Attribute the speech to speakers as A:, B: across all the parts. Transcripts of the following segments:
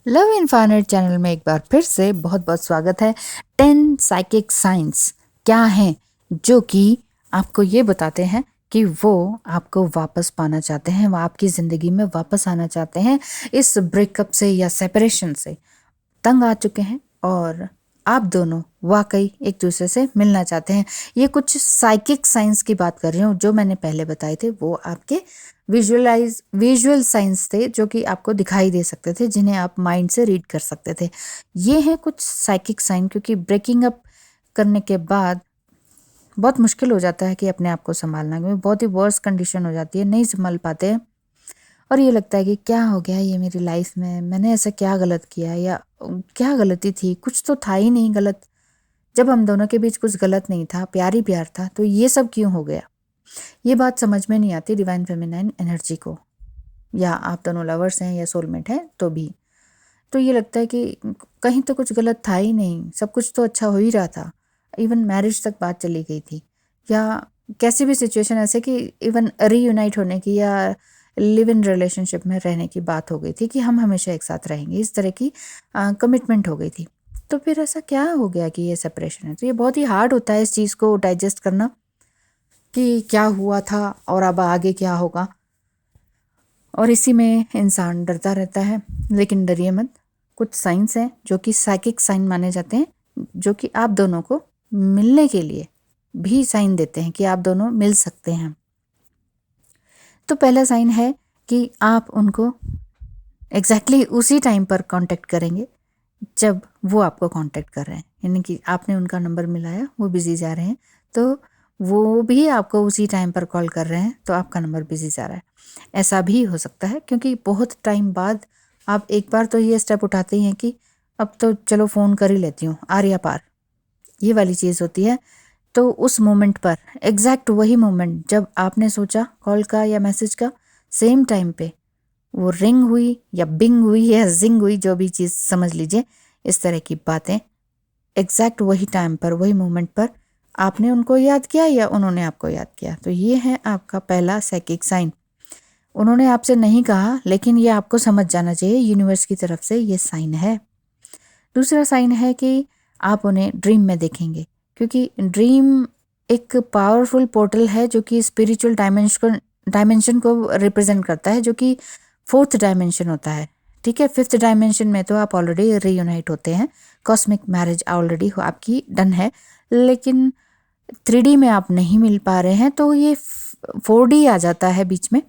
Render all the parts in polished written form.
A: Love infinite channel में एक बार फिर से बहुत बहुत स्वागत है। 10 साइकिक साइंस क्या हैं जो कि आपको ये बताते हैं कि वो आपको वापस पाना चाहते हैं, वो आपकी ज़िंदगी में वापस आना चाहते हैं, इस ब्रेकअप से या सेपरेशन से तंग आ चुके हैं और आप दोनों वाकई एक दूसरे से मिलना चाहते हैं। ये कुछ साइकिक साइंस की बात कर रही हूँ, जो मैंने पहले बताए थे वो आपके विजुअल साइंस थे, जो कि आपको दिखाई दे सकते थे, जिन्हें आप माइंड से रीड कर सकते थे। ये हैं कुछ साइकिक साइन, क्योंकि ब्रेकिंग अप करने के बाद बहुत मुश्किल हो जाता है कि अपने आप को संभालना, क्योंकि बहुत ही वर्स्ट कंडीशन हो जाती है, नहीं संभाल पाते हैं और ये लगता है कि क्या हो गया ये मेरी लाइफ में, मैंने ऐसा क्या गलत किया या क्या गलती थी, कुछ तो था ही नहीं गलत। जब हम दोनों के बीच कुछ गलत नहीं था, प्यार ही प्यार था, तो ये सब क्यों हो गया? ये बात समझ में नहीं आती डिवाइन फेमिनाइन एनर्जी को, या आप दोनों लवर्स हैं या सोलमेट हैं तो भी। तो ये लगता है कि कहीं तो कुछ गलत था ही नहीं, सब कुछ तो अच्छा हो ही रहा था। इवन मैरिज तक बात चली गई थी, या कैसी भी सिचुएशन ऐसे कि इवन रीयूनाइट होने की या लिव इन रिलेशनशिप में रहने की बात हो गई थी कि हम हमेशा एक साथ रहेंगे, इस तरह की कमिटमेंट हो गई थी। तो फिर ऐसा क्या हो गया कि ये सेपरेशन है? तो ये बहुत ही हार्ड होता है इस चीज़ को डाइजेस्ट करना कि क्या हुआ था और अब आगे क्या होगा, और इसी में इंसान डरता रहता है। लेकिन डरिए मत, कुछ साइंस हैं जो कि साइकिक साइन माने जाते हैं, जो कि आप दोनों को मिलने के लिए भी साइन देते हैं कि आप दोनों मिल सकते हैं। तो पहला साइन है कि आप उनको एग्जैक्टली उसी टाइम पर कांटेक्ट करेंगे जब वो आपको कांटेक्ट कर रहे हैं, यानी कि आपने उनका नंबर मिलाया, वो बिजी जा रहे हैं, तो वो भी आपको उसी टाइम पर कॉल कर रहे हैं, तो आपका नंबर बिजी जा रहा है। ऐसा भी हो सकता है क्योंकि बहुत टाइम बाद आप एक बार तो ये स्टेप उठाते ही हैं कि अब तो चलो फ़ोन कर ही लेती हूँ, आर या पार, ये वाली चीज़ होती है। तो उस मोमेंट पर, एग्जैक्ट वही मोमेंट जब आपने सोचा कॉल का या मैसेज का, सेम टाइम पे वो रिंग हुई या बिंग हुई या जिंग हुई, जो भी चीज़ समझ लीजिए, इस तरह की बातें एग्जैक्ट वही टाइम पर, वही मोमेंट पर आपने उनको याद किया या उन्होंने आपको याद किया। तो ये है आपका पहला साइकिक साइन। उन्होंने आपसे नहीं कहा, लेकिन ये आपको समझ जाना चाहिए, यूनिवर्स की तरफ से ये साइन है। दूसरा साइन है कि आप उन्हें ड्रीम में देखेंगे, क्योंकि ड्रीम एक पावरफुल पोर्टल है जो कि स्पिरिचुअल डायमेंशन को रिप्रेजेंट करता है, जो कि फोर्थ डायमेंशन होता है। ठीक है, फिफ्थ डायमेंशन में तो आप ऑलरेडी रीयूनाइट होते हैं, कॉस्मिक मैरिज ऑलरेडी आपकी डन है, लेकिन 3D में आप नहीं मिल पा रहे हैं, तो ये 4D आ जाता है बीच में।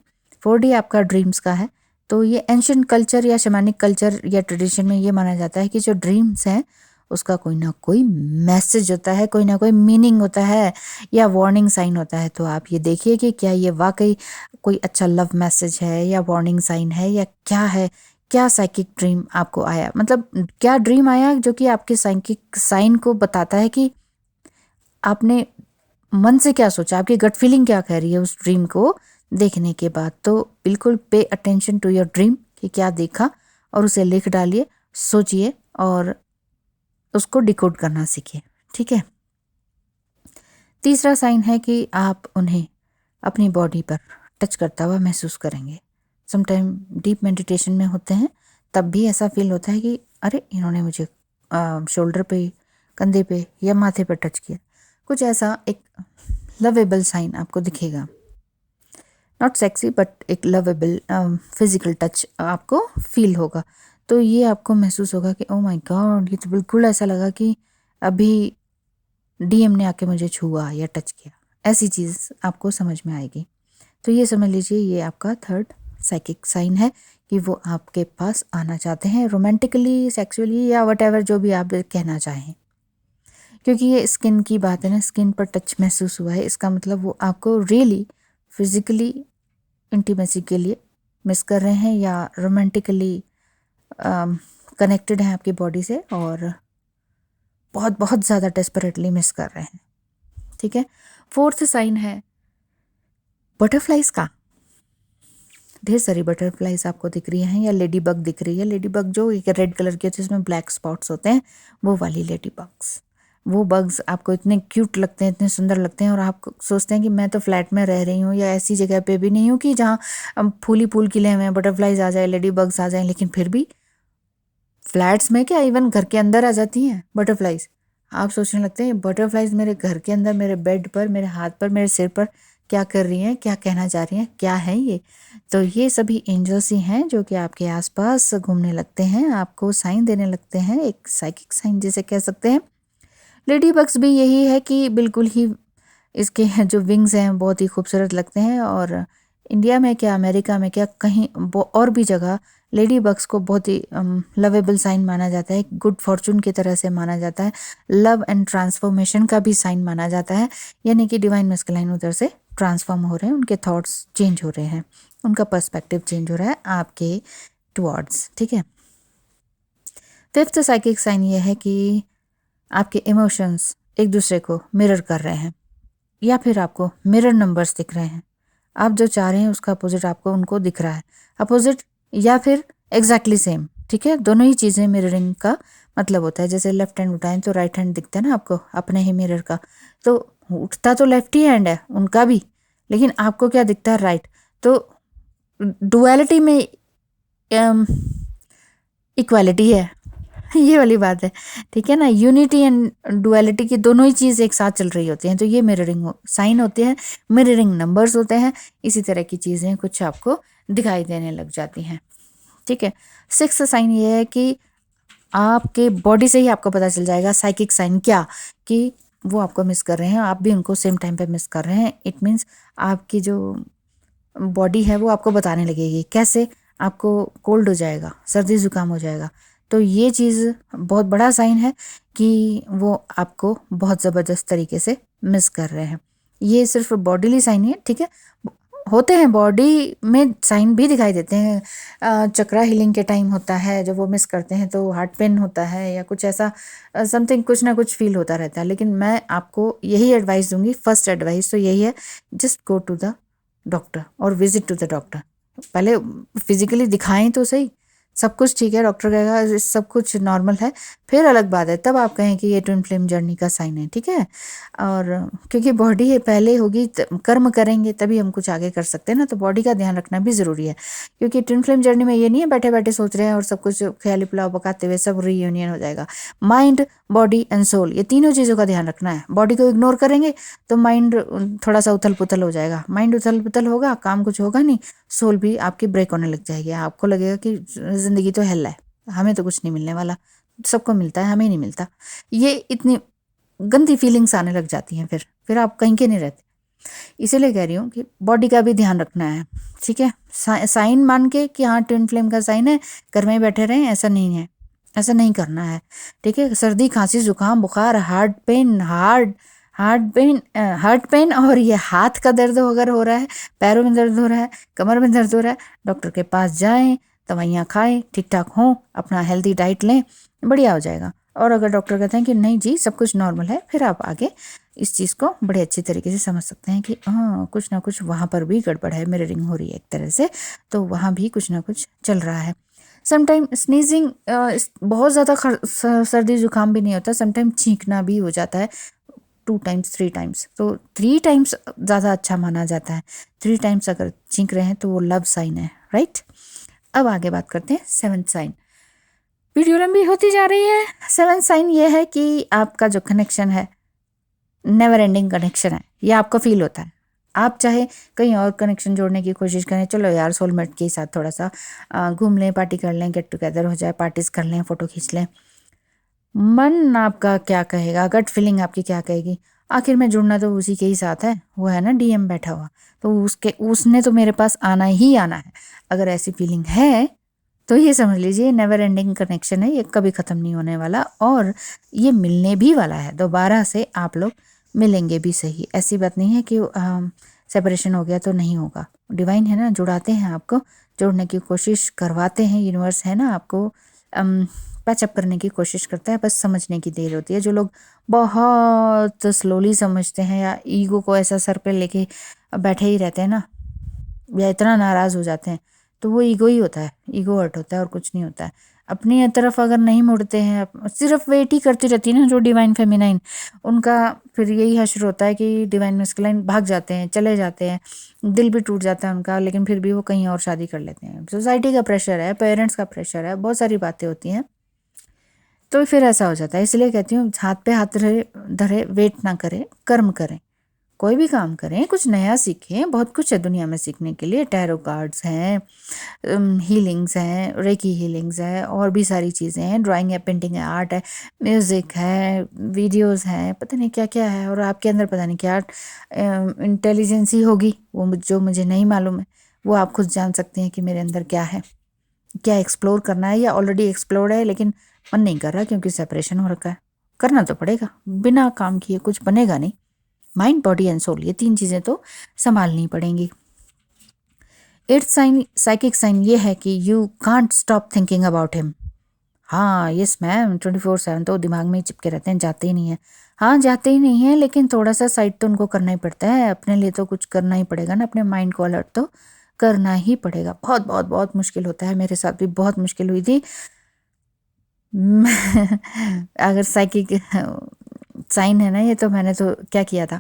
A: 4D आपका ड्रीम्स का है। तो ये एंशिएंट कल्चर या शैमानिक कल्चर या ट्रेडिशन में ये माना जाता है कि जो ड्रीम्स हैं उसका कोई ना कोई मैसेज होता है, कोई ना कोई मीनिंग होता है या वार्निंग साइन होता है। तो आप ये देखिए कि क्या ये वाकई कोई अच्छा लव मैसेज है या वार्निंग साइन है या क्या है। क्या साइकिक ड्रीम आपको आया, मतलब क्या ड्रीम आया जो कि आपके साइकिक साइन को बताता है कि आपने मन से क्या सोचा, आपकी गट फीलिंग क्या कह रही है उस ड्रीम को देखने के बाद। तो बिल्कुल pay attention to your dream कि क्या देखा, और उसे लिख डालिए, सोचिए और उसको डिकोड करना सीखिए। ठीक है। तीसरा साइन है कि आप उन्हें अपनी बॉडी पर टच करता हुआ महसूस करेंगे। समटाइम डीप मेडिटेशन में होते हैं तब भी ऐसा फील होता है कि अरे इन्होंने मुझे शोल्डर पे, कंधे पे या माथे पर टच किया। कुछ ऐसा एक लवेबल साइन आपको दिखेगा, नॉट सेक्सी बट एक लवेबल फिजिकल टच आपको फील होगा। तो ये आपको महसूस होगा कि ओ माय गॉड, ये तो बिल्कुल ऐसा लगा कि अभी डीएम ने आके मुझे छुआ या टच किया, ऐसी चीज़ आपको समझ में आएगी। तो ये समझ लीजिए ये आपका थर्ड साइकिक साइन है कि वो आपके पास आना चाहते हैं, रोमांटिकली, सेक्सुअली या वट जो भी आप कहना चाहें। क्योंकि ये स्किन की बात है ना, स्किन पर टच महसूस हुआ है, इसका मतलब वो आपको रियली फिजिकली इंटीमेसी के लिए मिस कर रहे हैं या रोमांटिकली कनेक्टेड हैं आपकी बॉडी से, और बहुत बहुत ज़्यादा डेस्परेटली मिस कर रहे हैं। ठीक है। फोर्थ साइन है बटरफ्लाइज का। ढेर सारी बटरफ्लाइज आपको दिख रही हैं या लेडी बग दिख रही है। लेडी बग जो एक रेड कलर की होती है, जिसमें ब्लैक स्पॉट्स होते हैं, वो वाली लेडी बग्स। वो बग्स आपको इतने क्यूट लगते हैं, इतने सुंदर लगते हैं, और आप सोचते हैं कि मैं तो फ्लैट में रह रही हूँ या ऐसी जगह पे भी नहीं हूँ कि जहाँ फूल ही फूल खिले हुए हैं, बटरफ्लाइज आ जाए, लेडी बग्स आ जाए, लेकिन फिर भी फ्लैट्स में क्या, इवन घर के अंदर आ जाती हैं बटरफ्लाइज। आप सोचने लगते हैं बटरफ्लाइज मेरे घर के अंदर, मेरे बेड पर, मेरे हाथ पर, मेरे सिर पर क्या कर रही हैं, क्या कहना चाह रही हैं, क्या है ये। तो ये सभी एंजल्स ही हैं जो कि आपके आसपास घूमने लगते हैं, आपको साइन देने लगते हैं, एक साइकिक साइन जिसे कह सकते हैं। लेडी बग्स भी यही है कि बिल्कुल ही इसके जो विंग्स हैं बहुत ही खूबसूरत लगते हैं। और इंडिया में क्या, अमेरिका में क्या, कहीं और भी जगह लेडी बग्स को बहुत ही लवेबल साइन माना जाता है, गुड फॉर्चून की तरह से माना जाता है, लव एंड ट्रांसफॉर्मेशन का भी साइन माना जाता है। यानी कि डिवाइन मस्कुलाइन उधर से ट्रांसफॉर्म हो रहे हैं, उनके थॉट्स चेंज हो रहे हैं, उनका पर्सपेक्टिव चेंज हो रहा है आपके टुवर्ड्स। ठीक है। फिफ्थ साइकिक साइन ये है कि आपके इमोशंस एक दूसरे को मिरर कर रहे हैं, या फिर आपको मिरर नंबर्स दिख रहे हैं। आप जो चाह रहे हैं उसका अपोजिट आपको उनको दिख रहा है, अपोजिट या फिर एग्जैक्टली सेम। ठीक है, दोनों ही चीज़ें मिररिंग का मतलब होता है। जैसे लेफ्ट हैंड उठाएं तो राइट हैंड दिखता है ना आपको अपने ही मिरर का, तो उठता तो लेफ्ट ही हैंड है उनका भी, लेकिन आपको क्या दिखता है, राइट। तो डुअलिटी में इक्वालिटी है ये वाली बात है। ठीक है ना, यूनिटी एंड डुअलिटी की दोनों ही चीज़ एक साथ चल रही होती हैं, तो ये मिररिंग साइन होते हैं, मिररिंग नंबर्स होते हैं। इसी तरह की चीज़ें कुछ आपको दिखाई देने लग जाती हैं। ठीक है। सिक्स्थ साइन ये है कि आपके बॉडी से ही आपको पता चल जाएगा, साइकिक साइन क्या, कि वो आपको मिस कर रहे हैं, आप भी उनको सेम टाइम पे मिस कर रहे हैं। इट मीन्स आपकी जो बॉडी है वो आपको बताने लगेगी। कैसे? आपको कोल्ड हो जाएगा, सर्दी जुकाम हो जाएगा, तो ये चीज़ बहुत बड़ा साइन है कि वो आपको बहुत ज़बरदस्त तरीके से मिस कर रहे हैं। ये सिर्फ बॉडीली साइन है। ठीक है, होते हैं बॉडी में साइन भी दिखाई देते हैं। चक्रा हीलिंग के टाइम होता है जब वो मिस करते हैं, तो हार्ट पेन होता है या कुछ ऐसा समथिंग, कुछ ना कुछ फील होता रहता है। लेकिन मैं आपको यही एडवाइस दूंगी, फर्स्ट एडवाइस तो यही है, just go to the doctor और विजिट टू द डॉक्टर। पहले फिजिकली दिखाएं तो सही, सब कुछ ठीक है, डॉक्टर कहेगा सब कुछ नॉर्मल है, फिर अलग बात है, तब आप कहें कि ये ट्विन फ्लेम जर्नी का साइन है। ठीक है। और क्योंकि बॉडी पहले होगी, कर्म करेंगे तभी हम कुछ आगे कर सकते हैं ना, तो बॉडी का ध्यान रखना भी ज़रूरी है। क्योंकि ट्विन फ्लेम जर्नी में ये नहीं है बैठे बैठे सोच रहे हैं और सब कुछ ख्याली पुलाव पकाते हुए सब रीयूनियन हो जाएगा। माइंड, बॉडी एंड सोल, ये तीनों चीज़ों का ध्यान रखना है। बॉडी को इग्नोर करेंगे तो माइंड थोड़ा सा उथल पुथल हो जाएगा, माइंड उथल पुथल होगा, काम कुछ होगा नहीं, सोल भी आपकी ब्रेक होने लग जाएगी। आपको लगेगा कि ज़िंदगी तो हेल है, हमें तो कुछ नहीं मिलने वाला, सबको मिलता है, हमें नहीं मिलता। ये इतनी गंदी फीलिंग्स आने लग जाती हैं, फिर आप कहीं के नहीं रहते। इसीलिए कह रही हूँ कि बॉडी का भी ध्यान रखना है। ठीक है। साइन मान के कि हाँ ट्विन फ्लेम का साइन है, घर में ही बैठे रहें, ऐसा नहीं है, ऐसा नहीं करना है। ठीक है। सर्दी, खांसी, जुकाम, बुखार, हार्ट पेन और ये हाथ का दर्द अगर हो रहा है, पैरों में दर्द हो रहा है, कमर में दर्द हो रहा है, डॉक्टर के पास जाएं, दवाइयाँ खाएं, ठीक ठाक हों, अपना हेल्दी डाइट लें, बढ़िया हो जाएगा। और अगर डॉक्टर कहते हैं कि नहीं जी सब कुछ नॉर्मल है, फिर आप आगे इस चीज़ को बड़े अच्छी तरीके से समझ सकते हैं कि हाँ कुछ ना कुछ वहाँ पर भी गड़बड़ है, मिररिंग हो रही है एक तरह से, तो वहाँ भी कुछ ना कुछ चल रहा है। समटाइम स्नीजिंग, बहुत ज़्यादा सर्दी जुकाम भी नहीं होता, समटाइम छींकना भी हो जाता है 2 टाइम्स 3 टाइम्स, तो 3 टाइम्स ज़्यादा अच्छा माना जाता है। 3 टाइम्स अगर छींक रहे हैं तो वो लव साइन है, राइट। अब आगे बात करते हैं 7th साइन। वीडियो लंबी होती जा रही है। 7th साइन ये है कि आपका जो कनेक्शन है नेवर एंडिंग कनेक्शन है, ये आपको फील होता है। आप चाहे कहीं और कनेक्शन जोड़ने की कोशिश करें, चलो यार सोलमेट के साथ थोड़ा सा घूम लें, पार्टी कर लें, गेट टुगेदर हो जाए, पार्टीज कर लें, फोटो खींच लें, मन आपका क्या कहेगा, गट फीलिंग आपकी क्या कहेगी, आखिर में जुड़ना तो उसी के ही साथ है, वो है ना डीएम बैठा हुआ, तो उसने तो मेरे पास आना ही आना है। अगर ऐसी फीलिंग है तो ये समझ लीजिए नेवर एंडिंग कनेक्शन है, ये कभी ख़त्म नहीं होने वाला, और ये मिलने भी वाला है, दोबारा से आप लोग मिलेंगे भी सही। ऐसी बात नहीं है कि सेपरेशन हो गया तो नहीं होगा। डिवाइन है ना, जुड़ाते हैं, आपको जोड़ने की कोशिश करवाते हैं, यूनिवर्स है ना, आपको पैचअप करने की कोशिश करता है, बस समझने की देर होती है। जो लोग बहुत स्लोली समझते हैं या ईगो को ऐसा सर पे लेके बैठे ही रहते हैं ना, या इतना नाराज़ हो जाते हैं, तो वो ईगो ही होता है, ईगो हर्ट होता है और कुछ नहीं होता है। अपनी तरफ अगर नहीं मुड़ते हैं, सिर्फ वेट ही करती रहती है ना जो डिवाइन फेमिनाइन, उनका फिर यही हश्र होता है कि डिवाइन मैस्कुलाइन भाग जाते हैं, चले जाते हैं, दिल भी टूट जाता है उनका, लेकिन फिर भी वो कहीं और शादी कर लेते हैं। सोसाइटी का प्रेशर है, पेरेंट्स का प्रेशर है, बहुत सारी बातें होती हैं, तो फिर ऐसा हो जाता है। इसलिए कहती हूँ हाथ पे हाथ धरे धरे वेट ना करें, कर्म करें, कोई भी काम करें, कुछ नया सीखें। बहुत कुछ है दुनिया में सीखने के लिए। टैरो कार्ड्स हैं, हीलिंग्स हैं, रेकी हीलिंग्स है, और भी सारी चीज़ें हैं, ड्राइंग है, पेंटिंग है, आर्ट है, म्यूज़िक है, वीडियोस हैं, पता नहीं क्या क्या है। और आपके अंदर पता नहीं क्या इंटेलिजेंस ही होगी, वो जो मुझे नहीं मालूम है। वो आप खुद जान सकते हैं कि मेरे अंदर क्या है, क्या एक्सप्लोर करना है, या ऑलरेडी एक्सप्लोर है लेकिन मन नहीं कर रहा क्योंकि सेपरेशन हो रखा है। करना तो पड़ेगा, बिना काम किए कुछ बनेगा नहीं। माइंड, बॉडी एंड सोल, ये 3 चीज़ें तो संभालनी पड़ेंगी। 8th साइन, साइकिक साइन, ये है कि you can't stop thinking about him. हाँ यस मैम, 24/7 तो दिमाग में ही चिपके रहते हैं, जाते ही नहीं है। हाँ जाते ही नहीं है, लेकिन थोड़ा सा साइड तो उनको करना ही पड़ता है। अपने लिए तो कुछ करना ही पड़ेगा ना, अपने माइंड को अलर्ट तो करना ही पड़ेगा। बहुत बहुत बहुत मुश्किल होता है, मेरे साथ भी बहुत मुश्किल हुई थी। अगर साइकिक साइन है ना ये, तो मैंने तो क्या किया था,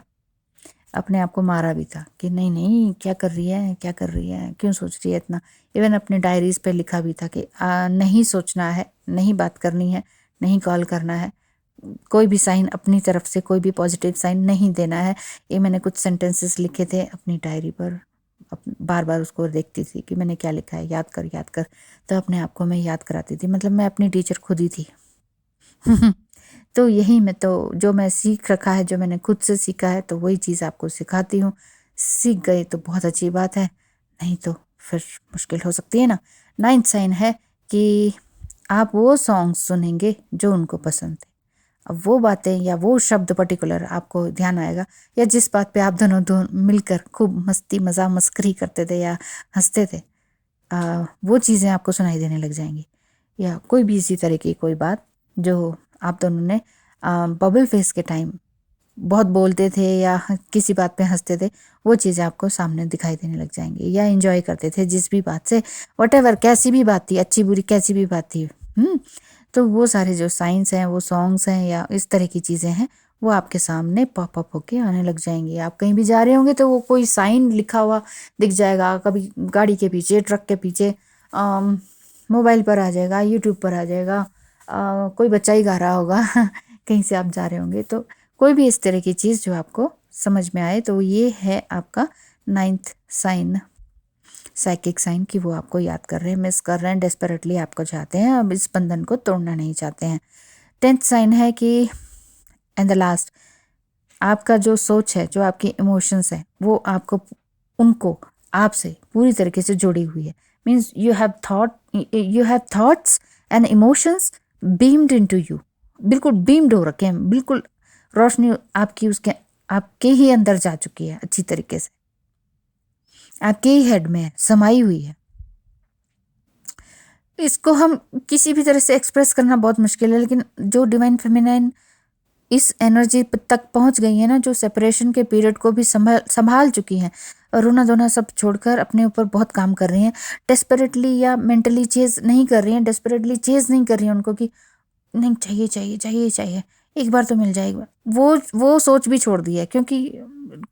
A: अपने आप को मारा भी था कि नहीं नहीं, क्या कर रही है, क्या कर रही है, क्यों सोच रही है इतना। इवन अपने डायरीज पे लिखा भी था कि नहीं सोचना है, नहीं बात करनी है, नहीं कॉल करना है, कोई भी साइन अपनी तरफ से, कोई भी पॉजिटिव साइन नहीं देना है। ये मैंने कुछ सेंटेंसेस लिखे थे अपनी डायरी पर। बार बार उसको देखती थी कि मैंने क्या लिखा है, याद कर याद कर। तो अपने आप को मैं याद कराती थी, मतलब मैं अपनी टीचर खुद ही थी। तो यही मैं तो जो मैं सीख रखा है, जो मैंने खुद से सीखा है, तो वही चीज़ आपको सिखाती हूँ। सीख गए तो बहुत अच्छी बात है, नहीं तो फिर मुश्किल हो सकती है ना। 9th साइन है कि आप वो सॉन्ग सुनेंगे जो उनको पसंद थे। अब वो बातें या वो शब्द पर्टिकुलर आपको ध्यान आएगा, या जिस बात पे आप दोनों मिलकर खूब मस्ती मज़ा मस्करी करते थे या हंसते थे, वो चीज़ें आपको सुनाई देने लग जाएंगी। या कोई भी इसी तरह की कोई बात जो आप दोनों ने बबल फेस के टाइम बहुत बोलते थे या किसी बात पे हंसते थे, वो चीज़ें आपको सामने दिखाई देने लग जाएंगी। या एंजॉय करते थे जिस भी बात से, वटेवर कैसी भी बात थी, अच्छी बुरी कैसी भी बात थी, तो वो सारे जो साइंस हैं, वो सॉन्ग्स हैं, या इस तरह की चीज़ें हैं, वो आपके सामने पॉप अप होके आने लग जाएंगी। आप कहीं भी जा रहे होंगे तो वो कोई साइन लिखा हुआ दिख जाएगा, कभी गाड़ी के पीछे, ट्रक के पीछे, मोबाइल पर आ जाएगा, यूट्यूब पर आ जाएगा, कोई बच्चा ही गा रहा होगा कहीं से आप जा रहे होंगे। तो कोई भी इस तरह की चीज़ जो आपको समझ में आए, तो ये है आपका 9th साइन, साइकिक साइन, कि वो आपको याद कर रहे हैं, मिस कर रहे हैं, डेस्परेटली आपको चाहते हैं, अब इस बंधन को तोड़ना नहीं चाहते हैं। 10th साइन है कि एंड द लास्ट, आपका जो सोच है, जो आपकी इमोशंस है, वो आपको, उनको आपसे पूरी तरीके से जुड़ी हुई है। Means you have thoughts and emotions beamed into you, बिल्कुल बीम्ड हो रखे हैं, बिल्कुल रोशनी आपकी उसके आपके ही अंदर जा चुकी है, अच्छी तरीके से आपके ही हेड में है, समाई हुई है। इसको हम किसी भी तरह से एक्सप्रेस करना बहुत मुश्किल है, लेकिन जो डिवाइन फेमिनाइन इस एनर्जी तक पहुंच गई है ना, जो सेपरेशन के पीरियड को भी संभाल चुकी हैं, और रोना धोना सब छोड़कर अपने ऊपर बहुत काम कर रही हैं। डेस्परेटली या मेंटली चेज नहीं कर रही हैं, डेस्परेटली चेज नहीं कर रही हैं उनको कि नहीं चाहिए चाहिए चाहिए चाहिए, एक बार तो मिल जाएगा। वो सोच भी छोड़ दी है, क्योंकि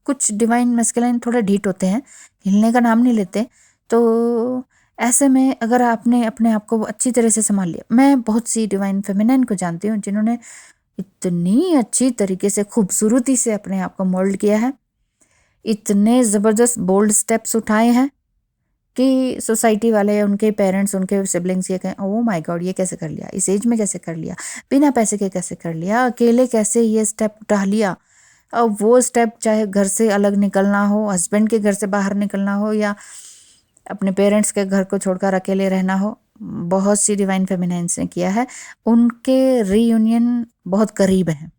A: कुछ डिवाइन मैस्कुलाइन थोड़े ढीठ होते हैं, हिलने का नाम नहीं लेते। तो ऐसे में अगर आपने अपने आप को अच्छी तरह से संभाल लिया, मैं बहुत सी डिवाइन फेमिनाइन को जानती हूँ जिन्होंने इतनी अच्छी तरीके से खूबसूरती से अपने आप को मोल्ड किया है, इतने ज़बरदस्त बोल्ड स्टेप्स उठाए हैं कि सोसाइटी वाले, उनके पेरेंट्स, उनके सिबलिंग्स ये कहें, ओह माय गॉड ये कैसे कर लिया, इस एज में कैसे कर लिया, बिना पैसे के कैसे कर लिया, अकेले कैसे ये स्टेप उठा लिया। अब वो स्टेप चाहे घर से अलग निकलना हो, हस्बैंड के घर से बाहर निकलना हो, या अपने पेरेंट्स के घर को छोड़कर अकेले रहना हो, बहुत सी डिवाइन फेमिनाइंस ने किया है। उनके रीयूनियन बहुत करीब है।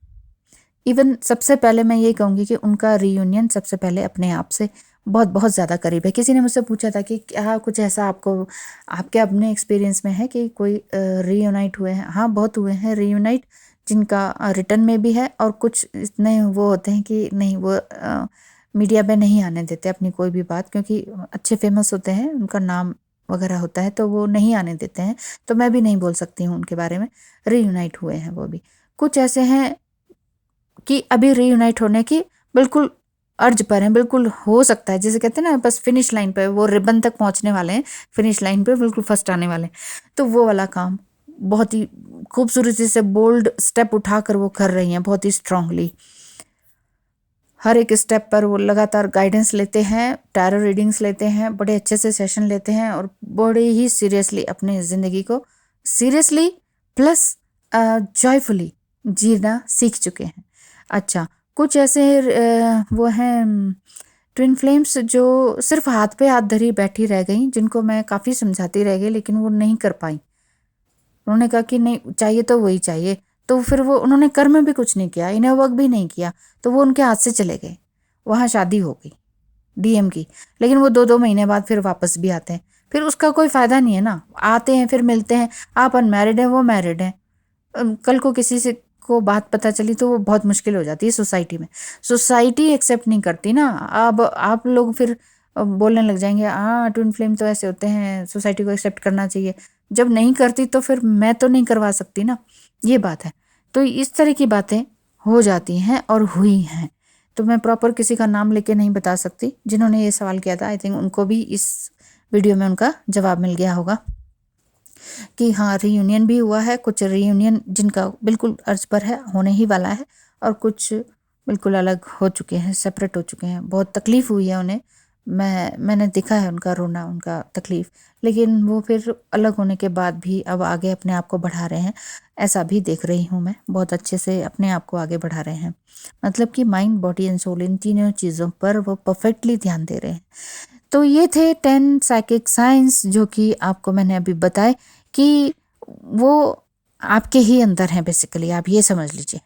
A: इवन सबसे पहले मैं ये कहूँगी कि उनका रीयूनियन सबसे पहले अपने आप से बहुत बहुत ज़्यादा करीब है। किसी ने मुझसे पूछा था कि क्या कुछ ऐसा आपको, आपके अपने एक्सपीरियंस में है कि कोई रीयूनाइट हुए हैं? हाँ बहुत हुए हैं रीयूनाइट, जिनका रिटर्न में भी है, और कुछ इतने वो होते हैं कि नहीं, वो मीडिया पे नहीं आने देते अपनी कोई भी बात, क्योंकि अच्छे फेमस होते हैं, उनका नाम वगैरह होता है, तो वो नहीं आने देते हैं। तो मैं भी नहीं बोल सकती हूँ उनके बारे में। रीयूनाइट हुए हैं वो भी। कुछ ऐसे हैं कि अभी रीयूनाइट होने की बिल्कुल अर्ज पर हैं, बिल्कुल हो सकता है, जैसे कहते हैं ना, बस फिनिश लाइन पे, वो रिबन तक पहुंचने वाले हैं, फिनिश लाइन पे बिल्कुल फर्स्ट आने वाले हैं। तो वो वाला काम बहुत ही खूबसूरती से बोल्ड स्टेप उठाकर वो कर रही हैं, बहुत ही स्ट्रांगली। हर एक स्टेप पर वो लगातार गाइडेंस लेते हैं, टैरो रीडिंग्स लेते हैं, बड़े अच्छे से सेशन लेते हैं और बड़े ही सीरियसली अपनी ज़िंदगी को सीरियसली प्लस जॉयफुली जीना सीख चुके हैं। अच्छा, कुछ ऐसे वो हैं ट्विन फ्लेम्स जो सिर्फ हाथ पे हाथ धरी बैठी रह गई, जिनको मैं काफ़ी समझाती रह गई लेकिन वो नहीं कर पाई। उन्होंने कहा कि नहीं चाहिए तो वही चाहिए, तो फिर वो उन्होंने कर्म भी कुछ नहीं किया, इन्हें वर्क भी नहीं किया, तो वो उनके हाथ से चले गए। वहाँ शादी हो गई डीएम की, लेकिन वो 2-2 महीने बाद फिर वापस भी आते हैं। फिर उसका कोई फ़ायदा नहीं है ना, आते हैं फिर मिलते हैं, आप अनमैरिड हैं वो मैरिड हैं, कल को किसी से को बात पता चली तो वो बहुत मुश्किल हो जाती है सोसाइटी में। सोसाइटी एक्सेप्ट नहीं करती ना। अब आप लोग फिर बोलने लग जाएंगे हाँ ट्विन फ्लेम तो ऐसे होते हैं, सोसाइटी को एक्सेप्ट करना चाहिए। जब नहीं करती तो फिर मैं तो नहीं करवा सकती ना, ये बात है। तो इस तरह की बातें हो जाती हैं और हुई हैं। तो मैं प्रॉपर किसी का नाम लेके नहीं बता सकती। जिन्होंने ये सवाल किया था आई थिंक उनको भी इस वीडियो में उनका जवाब मिल गया होगा कि हाँ रीयूनियन भी हुआ है। कुछ रीयूनियन जिनका बिल्कुल अर्ज पर है, होने ही वाला है, और कुछ बिल्कुल अलग हो चुके हैं, सेपरेट हो चुके हैं। बहुत तकलीफ़ हुई है उन्हें, मैंने देखा है उनका रोना, उनका तकलीफ़, लेकिन वो फिर अलग होने के बाद भी अब आगे अपने आप को बढ़ा रहे हैं। ऐसा भी देख रही हूँ मैं, बहुत अच्छे से अपने आप को आगे बढ़ा रहे हैं। मतलब कि माइंड, बॉडी एंड सोल, इन तीनों चीज़ों पर वो परफेक्टली ध्यान दे रहे हैं। तो ये थे 10 साइकिक साइंस जो कि आपको मैंने अभी बताए कि वो आपके ही अंदर हैं बेसिकली, आप ये समझ लीजिए,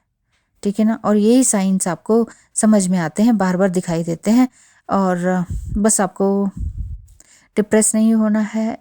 A: ठीक है ना। और यही साइंस आपको समझ में आते हैं, बार बार दिखाई देते हैं, और बस आपको डिप्रेस नहीं होना है।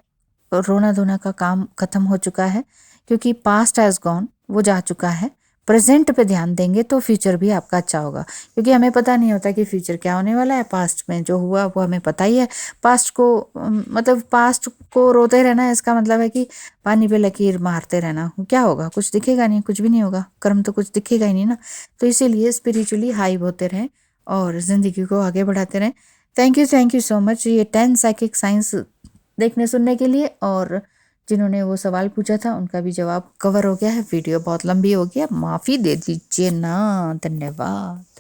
A: रोना धोना का काम ख़त्म हो चुका है, क्योंकि पास्ट हैज़ गॉन, वो जा चुका है। प्रेजेंट पे ध्यान देंगे तो फ्यूचर भी आपका अच्छा होगा, क्योंकि हमें पता नहीं होता कि फ्यूचर क्या होने वाला है। पास्ट में जो हुआ वो हमें पता ही है। पास्ट को मतलब पास्ट को रोते रहना है, इसका मतलब है कि पानी पे लकीर मारते रहना। क्या होगा? कुछ दिखेगा नहीं, कुछ भी नहीं होगा, कर्म तो कुछ दिखेगा ही नहीं ना। तो इसीलिए स्पिरिचुअली हाई होते रहें और ज़िंदगी को आगे बढ़ाते रहें। थैंक यू सो मच ये 10 साइकिक साइंस देखने सुनने के लिए। और जिन्होंने वो सवाल पूछा था उनका भी जवाब कवर हो गया है। वीडियो बहुत लंबी हो गया, माफ़ी दे दीजिए ना। धन्यवाद।